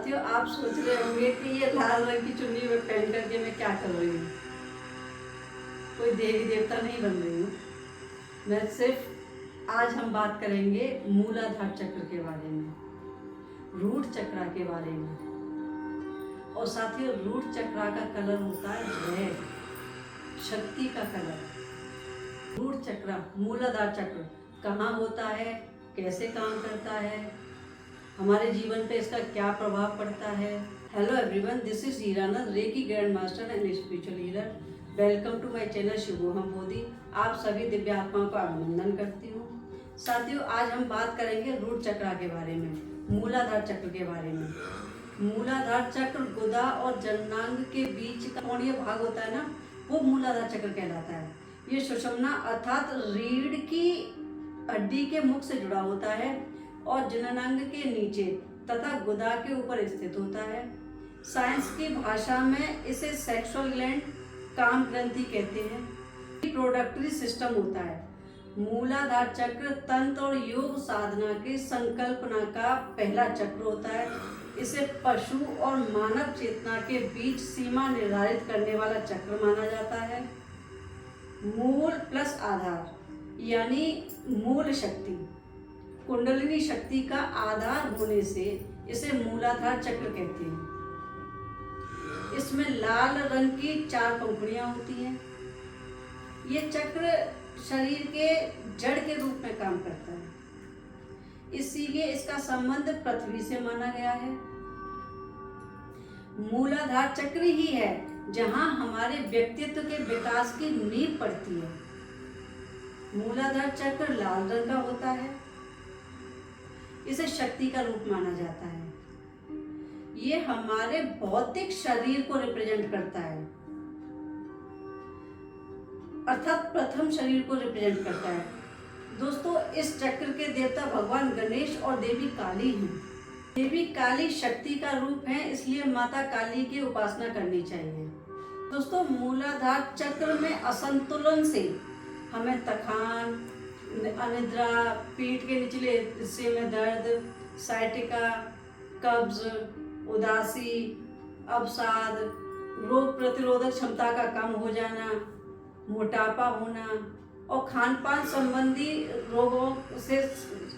साथियों, आप सोच रहे होंगे कि ये लाल रंग की चुन्नी में पहन करके मैं क्या कर रही हूँ। कोई देवी देवता नहीं बन रही हूँ। मैं सिर्फ आज हम बात करेंगे मूलाधार चक्र के बारे में, रूट चक्र के बारे में। और साथियों, रूट चक्र का कलर होता है रेड, शक्ति का कलर। रूट चक्र, मूलाधार चक्र कहाँ होता है, कैसे काम करता है, हमारे जीवन पे इसका क्या प्रभाव पड़ता है। Hello everyone, this is Hiranand, reiki grand master and spiritual healer. Welcome to my channel Shivoham Bodhi. आप सभी दिव्य आत्माओं का अभिनंदन करती हूँ। साथियों, आज हम बात करेंगे रूट चक्र के बारे में, मूलाधार चक्र के बारे में। मूलाधार चक्र गुदा और जननांग के बीच का कोणीय भाग होता है ना, वो मूलाधार चक्र कहलाता है। ये सुषुम्ना अर्थात रीढ़ की हड्डी के मुख से जुड़ा होता है और जननांग के नीचे तथा गुदा के ऊपर स्थित होता है। साइंस की भाषा में इसे सेक्सुअल ग्लैंड, काम ग्रंथि कहते हैं। रिप्रोडक्टरी सिस्टम होता है। मूलाधार चक्र तंत्र और योग साधना की संकल्पना का पहला चक्र होता है। इसे पशु और मानव चेतना के बीच सीमा निर्धारित करने वाला चक्र माना जाता है। मूल प्लस आधार यानी मूल शक्ति, कुंडलिनी शक्ति का आधार होने से इसे मूलाधार चक्र कहते हैं। इसमें लाल रंग की 4 पंखुड़ियां होती हैं। ये चक्र शरीर के जड़ के रूप में काम करता है, इसीलिए इसका संबंध पृथ्वी से माना गया है। मूलाधार चक्र ही है जहां हमारे व्यक्तित्व के विकास की नींव पड़ती है। मूलाधार चक्र लाल रंग का होता है। इसे शक्ति का रूप माना जाता है। ये हमारे भौतिक शरीर को रिप्रेजेंट करता है, अर्थात प्रथम शरीर को रिप्रेजेंट करता है। दोस्तों, इस चक्र के देवता भगवान गणेश और देवी काली हैं। देवी काली शक्ति का रूप है, इसलिए माता काली की उपासना करनी चाहिए। दोस्तों, मूलाधार चक्र में असंतुलन से हमें थकान, अनिद्रा, पीठ के निचले हिस्से में दर्द, साइटिका, कब्ज, उदासी, अवसाद, रोग प्रतिरोधक क्षमता का कम हो जाना, मोटापा होना और खान पान संबंधी रोगों से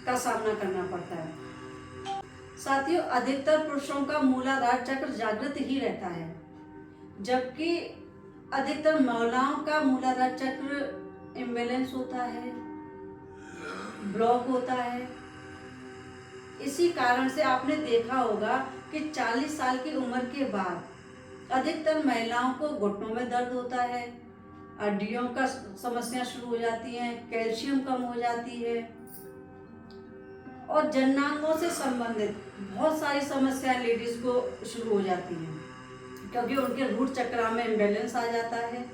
का सामना करना पड़ता है। साथियों, अधिकतर पुरुषों का मूलाधार चक्र जागृत ही रहता है, जबकि अधिकतर महिलाओं का मूलाधार चक्र इम्बैलेंस होता है, ब्लॉक होता है। इसी कारण से आपने देखा होगा कि 40 साल की उम्र के बाद अधिकतर महिलाओं को घुटनों में दर्द होता है, हड्डियों का समस्या शुरू हो जाती है, कैल्शियम कम हो जाती है और जननांगों से संबंधित बहुत सारी समस्याएं लेडीज को शुरू हो जाती हैं, क्योंकि उनके रूट चक्र में इम्बैलेंस आ जाता है।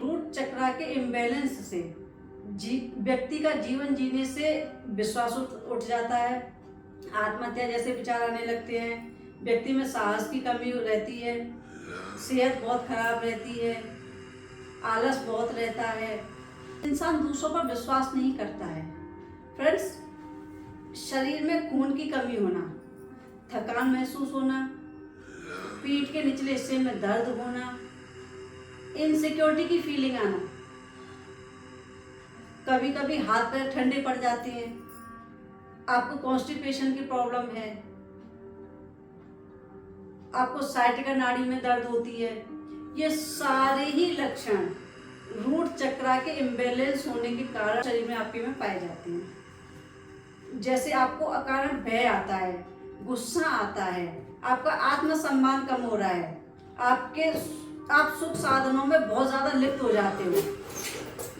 रूट चक्र के इम्बैलेंस से व्यक्ति का जीवन जीने से विश्वास उठ जाता है, आत्महत्या जैसे विचार आने लगते हैं, व्यक्ति में साहस की कमी रहती है, सेहत बहुत खराब रहती है, आलस बहुत रहता है, इंसान दूसरों पर विश्वास नहीं करता है। फ्रेंड्स, शरीर में खून की कमी होना, थकान महसूस होना, पीठ के निचले हिस्से में दर्द होना, इनसिक्योरिटी की फीलिंग आना, कभी कभी हाथ पैर ठंडे पड़ जाते हैं, आपको कॉन्स्टिपेशन की प्रॉब्लम है, आपको साइटिका नाड़ी में दर्द होती है, ये सारे ही लक्षण रूट चक्र के इम्बैलेंस होने के कारण शरीर में आपके में पाए जाते हैं। जैसे आपको अकारण भय आता है, गुस्सा आता है, आपका आत्मसम्मान कम हो रहा है, आप सुख साधनों में बहुत ज़्यादा लिप्त हो जाते हो।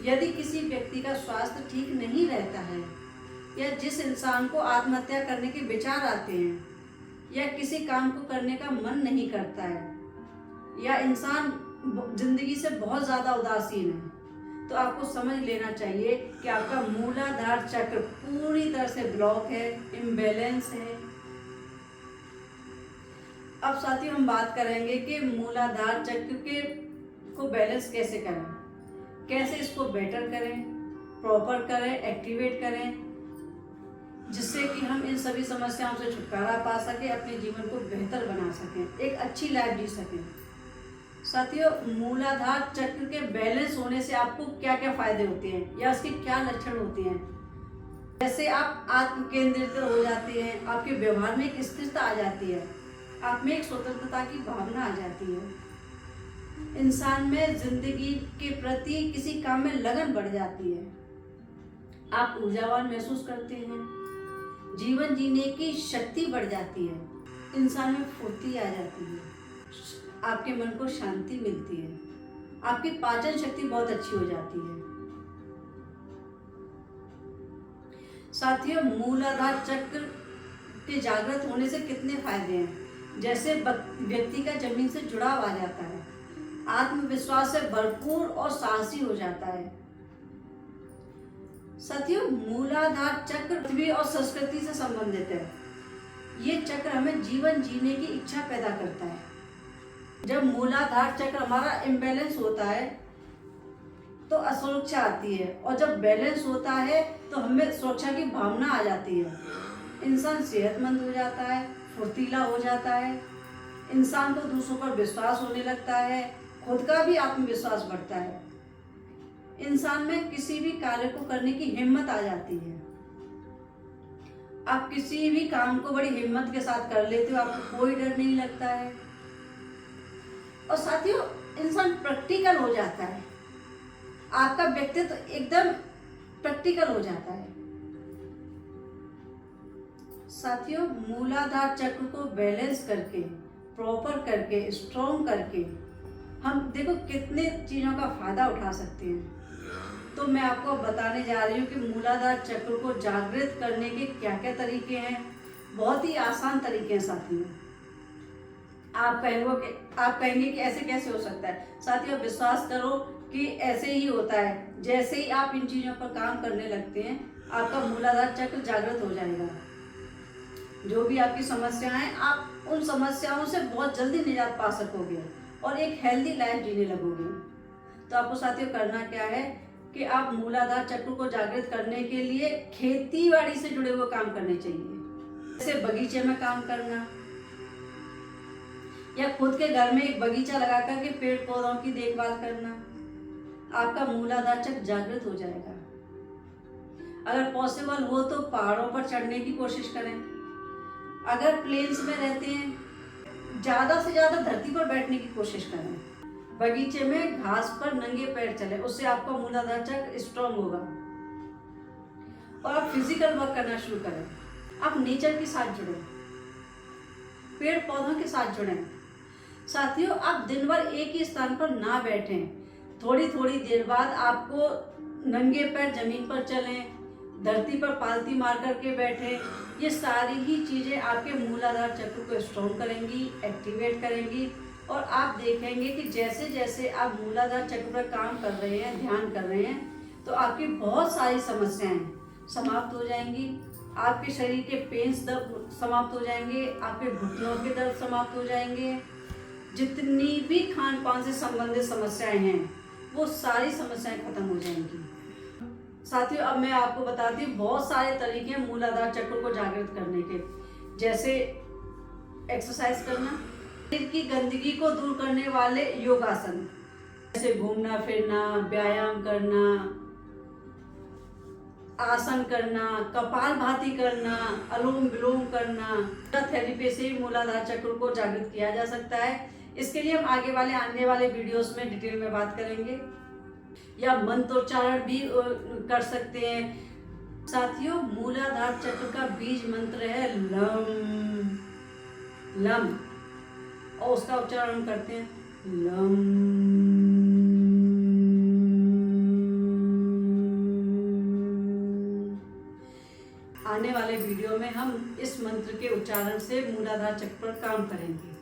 यदि किसी व्यक्ति का स्वास्थ्य ठीक नहीं रहता है या जिस इंसान को आत्महत्या करने के विचार आते हैं या किसी काम को करने का मन नहीं करता है या इंसान जिंदगी से बहुत ज़्यादा उदासीन है, तो आपको समझ लेना चाहिए कि आपका मूलाधार चक्र पूरी तरह से ब्लॉक है, इम्बैलेंस है। अब साथियों, हम बात करेंगे कि मूलाधार चक्र को बैलेंस कैसे करें, कैसे इसको बेटर करें, प्रॉपर करें, एक्टिवेट करें, जिससे कि हम इन सभी समस्याओं से छुटकारा पा सके, अपने जीवन को बेहतर बना सकें, एक अच्छी लाइफ जी सकें। साथियों, मूलाधार चक्र के बैलेंस होने से आपको क्या क्या फायदे होते हैं या उसके क्या लक्षण होते हैं। जैसे आप आत्म केंद्रित हो जाते हैं, आपके व्यवहार में एक स्थिरता आ जाती है, आप में एक स्वतंत्रता की भावना आ जाती है, इंसान में जिंदगी के प्रति किसी काम में लगन बढ़ जाती है, आप ऊर्जावान महसूस करते हैं, जीवन जीने की शक्ति बढ़ जाती है, इंसान में फुर्ती आ जाती है, आपके मन को शांति मिलती है, आपकी पाचन शक्ति बहुत अच्छी हो जाती है। साथियों, मूलाधार चक्र के जागृत होने से कितने फायदे हैं। जैसे व्यक्ति का जमीन से जुड़ाव आ जाता है, आत्मविश्वास से भरपूर और साहसी हो जाता है। साथियों, मूलाधार चक्र पृथ्वी और संस्कृति से संबंधित है। ये चक्र हमें जीवन जीने की इच्छा पैदा करता है। जब मूलाधार चक्र हमारा इम्बैलेंस होता है तो असुरक्षा आती है, और जब बैलेंस होता है तो हमें सुरक्षा की भावना आ जाती है। इंसान सेहतमंद हो जाता है, फुर्तीला हो जाता है, इंसान को दूसरों पर विश्वास होने लगता है, खुद का भी आत्मविश्वास बढ़ता है, इंसान में किसी भी कार्य को करने की हिम्मत आ जाती है। आप किसी भी काम को बड़ी हिम्मत के साथ कर लेते हो, आपको कोई डर नहीं लगता है। और साथियों, इंसान प्रैक्टिकल हो जाता है, आपका व्यक्तित्व एकदम प्रैक्टिकल हो जाता है। साथियों, मूलाधार चक्र को बैलेंस करके, प्रॉपर करके, स्ट्रॉन्ग करके हम देखो कितने चीज़ों का फायदा उठा सकते हैं। तो मैं आपको बताने जा रही हूँ कि मूलाधार चक्र को जागृत करने के क्या क्या तरीके हैं। बहुत ही आसान तरीके हैं साथियों। आप कहेंगे कि ऐसे कैसे हो सकता है। साथियों, विश्वास करो कि ऐसे ही होता है। जैसे ही आप इन चीज़ों पर काम करने लगते हैं, आपका मूलाधार चक्र जागृत हो जाएगा। जो भी आपकी समस्याएं हैं, आप उन समस्याओं से बहुत जल्दी निजात पा सकोगे और एक हेल्दी लाइफ जीने लगोगे। तो आपको साथियों करना क्या है कि आप मूलाधार चक्र को जागृत करने के लिए खेती बाड़ी से जुड़े हुए काम करने चाहिए। जैसे बगीचे में काम करना, या खुद के घर में एक बगीचा लगा करके पेड़ पौधों की देखभाल करना, आपका मूलाधार चक्र जागृत हो जाएगा। अगर पॉसिबल हो तो पहाड़ों पर चढ़ने की कोशिश करें। अगर प्लेन्स में रहते हैं, ज़्यादा से ज़्यादा धरती पर बैठने की कोशिश करें। बगीचे में घास पर नंगे पैर चलें, उससे आपका मूलाधार चक्र स्ट्रांग होगा। और आप फिजिकल वर्क करना शुरू करें। आप नेचर के साथ जुड़ें, पेड़ पौधों के साथ जुड़ें। साथियों, आप दिन भर एक ही स्थान पर ना बैठें। थोड़ी थोड़ी देर बाद आपको नंगे पैर जमीन पर चलें, धरती पर पालती मार करके बैठें। ये सारी ही चीज़ें आपके मूलाधार चक्र को स्ट्रॉन्ग करेंगी, एक्टिवेट करेंगी। और आप देखेंगे कि जैसे जैसे आप मूलाधार चक्र पर काम कर रहे हैं, ध्यान कर रहे हैं, तो आपकी बहुत सारी समस्याएं समाप्त हो जाएंगी। आपके शरीर के पेन्स दर्द समाप्त हो जाएंगे, आपके घुटनों के दर्द समाप्त हो जाएंगे। जितनी भी खान पान से संबंधित समस्याएं हैं, वो सारी समस्याएं खत्म हो जाएंगी। साथियों, अब मैं आपको बताती हूँ बहुत सारे तरीके हैं मूलाधार चक्र को जागृत करने के। जैसे एक्सरसाइज करना, शरीर की गंदगी को दूर करने वाले योगासन, जैसे घूमना फिरना, व्यायाम करना, आसन करना, कपालभाति करना, अनुलोम विलोम करना। थेरेपी से ही मूलाधार चक्र को जागृत किया जा सकता है। इसके लिए हम आने वाले वीडियोस में डिटेल में बात करेंगे। या मंत्रोच्चारण भी कर सकते हैं। साथियों, मूलाधार चक्र का बीज मंत्र है लम लम, और उसका उच्चारण करते हैं लम। आने वाले वीडियो में हम इस मंत्र के उच्चारण से मूलाधार चक्र पर काम करेंगे।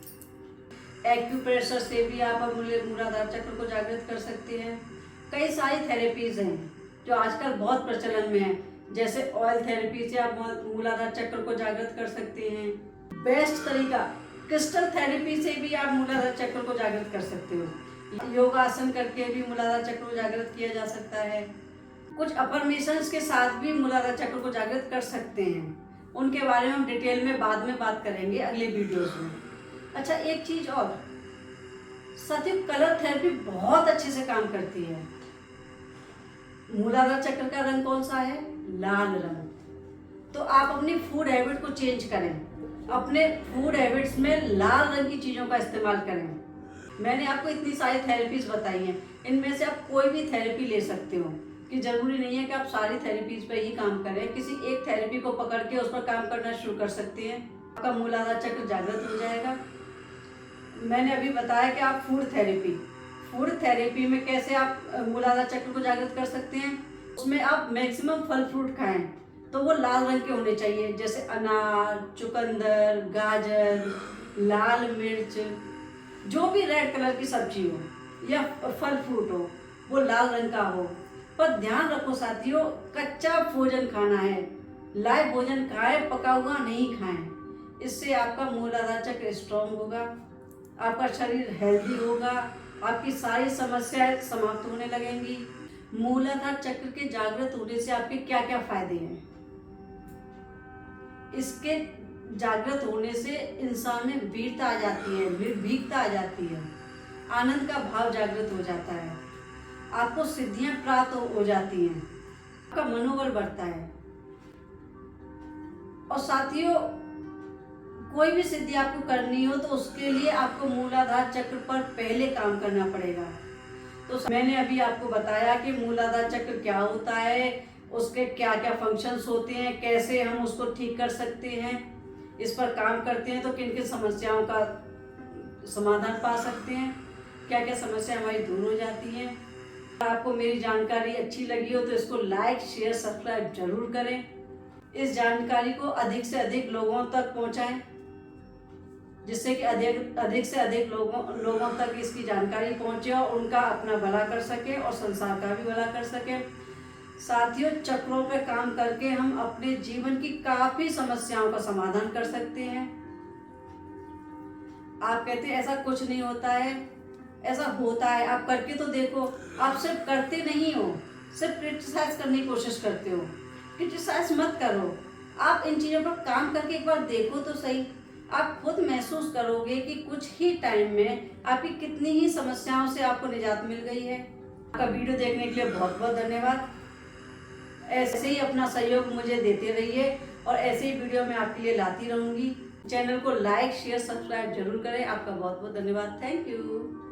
एक्यूप्रेशर से भी आप मूलाधार चक्र को जागृत कर सकते हैं। कई सारी थेरेपीज हैं जो आजकल बहुत प्रचलन में है। जैसे ऑयल थेरेपी से आप मूलाधार चक्र को जागृत कर सकते हैं। बेस्ट तरीका क्रिस्टल थेरेपी से भी आप मूलाधार चक्र को जागृत कर सकते हो। योगासन करके भी मूलाधार चक्र को जागृत किया जा सकता है। कुछ अफर्मेशंस के साथ भी मूलाधार चक्र को जागृत कर सकते हैं। उनके बारे में हम डिटेल में बाद में बात करेंगे अगले वीडियोस में। अच्छा, एक चीज और साथियों, कलर थेरेपी बहुत अच्छे से काम करती है। मूलाधार चक्र का रंग कौन सा है? लाल रंग। तो आप अपनी फूड हैबिट को चेंज करें, अपने फूड हैबिट्स में लाल रंग की चीज़ों का इस्तेमाल करें। मैंने आपको इतनी सारी थेरेपीज बताई हैं, इनमें से आप कोई भी थेरेपी ले सकते हो, कि ज़रूरी नहीं है कि आप सारी थेरेपीज पे ही काम करें। किसी एक थेरेपी को पकड़ के उस पर काम करना शुरू कर सकते हैं, आपका मूलाधार चक्र जागृत हो जाएगा। मैंने अभी बताया कि आप फूड थेरेपी में कैसे आप मूलाधार चक्र को जागृत कर सकते हैं। उसमें आप मैक्सिमम फल फ्रूट खाएं, तो वो लाल रंग के होने चाहिए, जैसे अनार, चुकंदर, गाजर, लाल मिर्च, जो भी रेड कलर की सब्जी हो या फल फ्रूट हो, वो लाल रंग का हो। पर ध्यान रखो साथियों, कच्चा भोजन खाना है, लाइव भोजन खाएं, पका हुआ नहीं खाएं। इससे आपका मूलाधार चक्र स्ट्रॉन्ग होगा, आपका शरीर हेल्दी होगा, आपकी सारी समस्याएं समाप्त होने लगेंगी। मूलाधार चक्र के जागृत होने से आपके क्या क्या फायदे हैं? इसके जागृत होने से इंसान में वीरता आ जाती है, निर्भीकता आ जाती है, आनंद का भाव जागृत हो जाता है, आपको सिद्धियां प्राप्त हो जाती हैं, आपका मनोबल बढ़ता है। और साथियों, कोई भी सिद्धि आपको करनी हो तो उसके लिए आपको मूलाधार चक्र पर पहले काम करना पड़ेगा। तो मैंने अभी आपको बताया कि मूलाधार चक्र क्या होता है, उसके क्या क्या फंक्शंस होते हैं, कैसे हम उसको ठीक कर सकते हैं, इस पर काम करते हैं तो किन किन समस्याओं का समाधान पा सकते हैं, क्या क्या समस्या हमारी दूर हो जाती हैं। अगर आपको मेरी जानकारी अच्छी लगी हो तो इसको लाइक, शेयर, सब्सक्राइब जरूर करें। इस जानकारी को अधिक से अधिक लोगों तक पहुंचाएं, जिससे कि अधिक से अधिक लोगों तक इसकी जानकारी पहुंचे और उनका अपना भला कर सके और संसार का भी भला कर सके। साथियों, चक्रों पे काम करके हम अपने जीवन की काफी समस्याओं का समाधान कर सकते हैं। आप कहते हैं ऐसा कुछ नहीं होता है, ऐसा होता है, आप करके तो देखो। आप सिर्फ करते नहीं हो, सिर्फ क्रिटिसाइज करने की कोशिश करते हो। क्रिटिसाइज मत करो, आप इन चीज़ों पर काम करके एक बार देखो तो सही। आप खुद महसूस करोगे कि कुछ ही टाइम में आपकी कितनी ही समस्याओं से आपको निजात मिल गई है। आपका वीडियो देखने के लिए बहुत बहुत धन्यवाद। ऐसे ही अपना सहयोग मुझे देते रहिए और ऐसे ही वीडियो मैं आपके लिए लाती रहूँगी। चैनल को लाइक, शेयर, सब्सक्राइब जरूर करें। आपका बहुत बहुत धन्यवाद। Thank you.